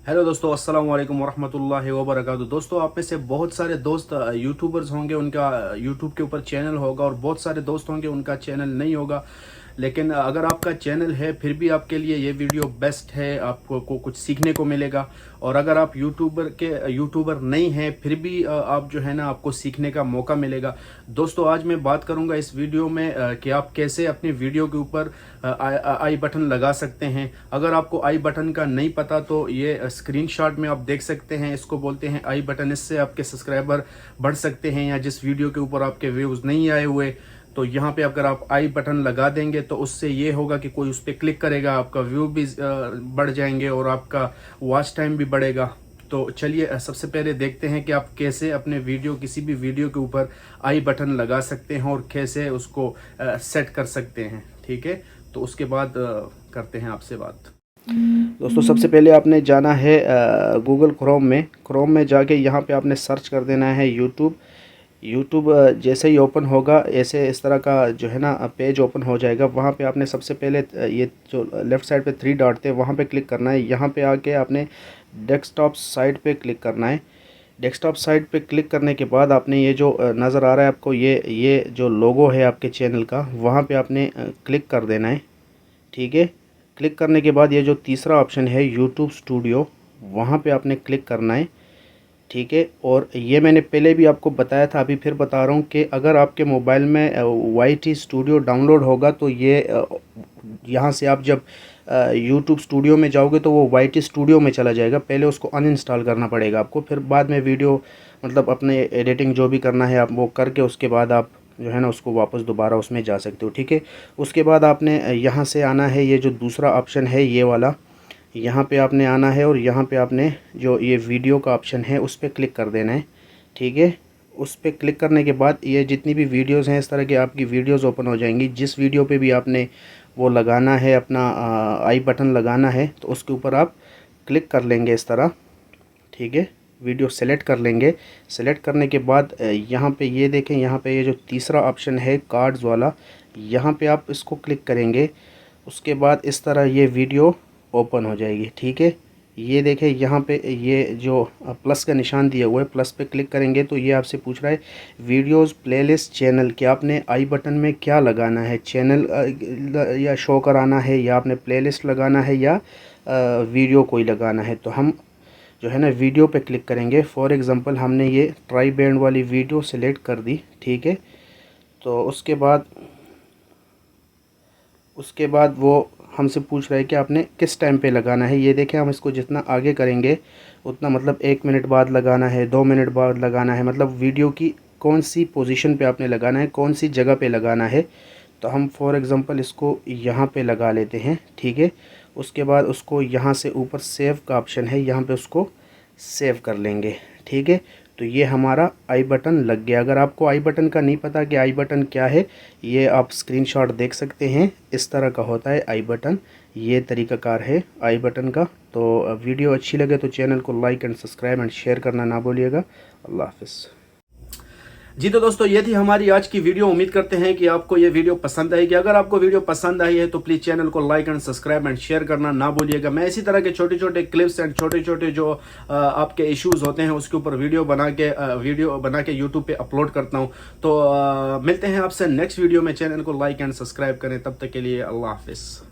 Hello दोस्तों, अस्सलाम वालेकुम वरहमतुल्लाहि वबरकातुहू। दोस्तों, आप में से बहुत सारे दोस्त यूट्यूबर्स होंगे, उनका यूट्यूब के ऊपर चैनल होगा, और बहुत सारे दोस्त होंगे उनका चैनल नहीं होगा। लेकिन अगर आपका चैनल है फिर भी आपके लिए ये वीडियो बेस्ट है, आपको कुछ सीखने को मिलेगा। और अगर आप यूट्यूबर नहीं हैं फिर भी आप जो है ना, आपको सीखने का मौका मिलेगा। दोस्तों, आज मैं बात करूंगा इस वीडियो में कि आप कैसे अपनी वीडियो के ऊपर आई बटन लगा सकते हैं। अगर आपको आई बटन का नहीं पता तो ये स्क्रीनशॉट में आप देख सकते हैं, इसको बोलते हैं आई बटन। इससे आपके सब्सक्राइबर बढ़ सकते हैं, या जिस वीडियो के ऊपर आपके व्यूज नहीं आए हुए तो यहाँ पे अगर आप आई बटन लगा देंगे तो उससे ये होगा कि कोई उस पर क्लिक करेगा, आपका व्यू भी बढ़ जाएंगे और आपका वॉच टाइम भी बढ़ेगा। तो चलिए सबसे पहले देखते हैं कि आप कैसे अपने किसी भी वीडियो के ऊपर आई बटन लगा सकते हैं और कैसे उसको सेट कर सकते हैं। ठीक है, तो उसके बाद करते हैं आपसे बात। दोस्तों, सबसे पहले आपने जाना है गूगल क्रोम में जाके यहाँ पे आपने सर्च कर देना है यूट्यूब। जैसे ही ओपन होगा ऐसे इस तरह का जो है ना पेज ओपन हो जाएगा। वहाँ पे आपने सबसे पहले ये जो लेफ़्ट साइड पे 3 डॉट थे वहाँ पे क्लिक करना है। यहाँ पे आके आपने डेस्कटॉप साइट पे क्लिक करना है। डेस्कटॉप साइट पे क्लिक करने के बाद आपने ये जो नज़र आ रहा है आपको, ये जो लोगो है आपके चैनल का, वहाँ पे आपने क्लिक कर देना है। ठीक है, क्लिक करने के बाद ये जो तीसरा ऑप्शन है यूट्यूब स्टूडियो, वहाँ पे आपने क्लिक करना है। ठीक है, और ये मैंने पहले भी आपको बताया था, अभी फिर बता रहा हूँ कि अगर आपके मोबाइल में YT स्टूडियो डाउनलोड होगा तो ये यहाँ से आप जब यूट्यूब स्टूडियो में जाओगे तो वो YT स्टूडियो में चला जाएगा। पहले उसको अनइंस्टॉल करना पड़ेगा आपको, फिर बाद में वीडियो मतलब अपने एडिटिंग जो भी करना है आप वो करके उसके बाद आप जो है ना उसको वापस दोबारा उसमें जा सकते हो। ठीक है, उसके बाद आपने यहाँ से आना है, ये जो दूसरा ऑप्शन है ये वाला, यहाँ पे आपने आना है और यहाँ पे आपने जो ये वीडियो का ऑप्शन है उस पर क्लिक कर देना है। ठीक है, उस पर क्लिक करने के बाद ये जितनी भी वीडियोस हैं इस तरह की आपकी वीडियोस ओपन हो जाएंगी। जिस वीडियो पे भी आपने वो लगाना है अपना आई बटन लगाना है तो उसके ऊपर आप क्लिक कर लेंगे इस तरह। ठीक है, वीडियो सेलेक्ट कर लेंगे। सेलेक्ट करने के बाद यहाँ पे ये देखें, यहाँ पे ये जो तीसरा ऑप्शन है कार्ड्स वाला, यहाँ पे आप इसको क्लिक करेंगे। उसके बाद इस तरह ये वीडियो ओपन हो जाएगी। ठीक है, ये देखें यहाँ पे ये जो प्लस का निशान दिया हुआ है, प्लस पे क्लिक करेंगे तो ये आपसे पूछ रहा है वीडियोस प्लेलिस्ट चैनल, कि आपने आई बटन में क्या लगाना है, चैनल या शो कराना है, या आपने प्लेलिस्ट लगाना है, या वीडियो कोई लगाना है। तो हम जो है ना वीडियो पे क्लिक करेंगे। फॉर एग्ज़ाम्पल हमने ये ट्राई बैंड वाली वीडियो सेलेक्ट कर दी। ठीक है, तो उसके बाद वो हमसे पूछ रहा है कि आपने किस टाइम पे लगाना है। ये देखें, हम इसको जितना आगे करेंगे उतना मतलब 1 मिनट बाद लगाना है, 2 मिनट बाद लगाना है, मतलब वीडियो की कौन सी पोजीशन पे आपने लगाना है, कौन सी जगह पे लगाना है। तो हम फॉर एग्ज़ाम्पल इसको यहाँ पे लगा लेते हैं। ठीक है, उसके बाद उसको यहाँ से ऊपर सेव का ऑप्शन है, यहाँ पे उसको सेव कर लेंगे। ठीक है, तो ये हमारा आई बटन लग गया। अगर आपको आई बटन का नहीं पता कि आई बटन क्या है, ये आप स्क्रीनशॉट देख सकते हैं, इस तरह का होता है आई बटन। ये तरीक़ाकार है आई बटन का। तो वीडियो अच्छी लगे तो चैनल को like and subscribe and share करना ना भूलिएगा। अल्लाह हाफिज़। जी तो दोस्तों, ये थी हमारी आज की वीडियो। उम्मीद करते हैं कि आपको ये वीडियो पसंद आएगी। अगर आपको वीडियो पसंद आई है तो प्लीज़ चैनल को like and subscribe and share करना ना भूलिएगा। मैं इसी तरह के छोटे छोटे क्लिप्स एंड छोटे छोटे जो आपके इश्यूज होते हैं उसके ऊपर वीडियो बना के यूट्यूब पे अपलोड करता हूँ। तो मिलते हैं आपसे नेक्स्ट वीडियो में। चैनल को लाइक एंड सब्सक्राइब करें, तब तक के लिए अल्लाह हाफिज़।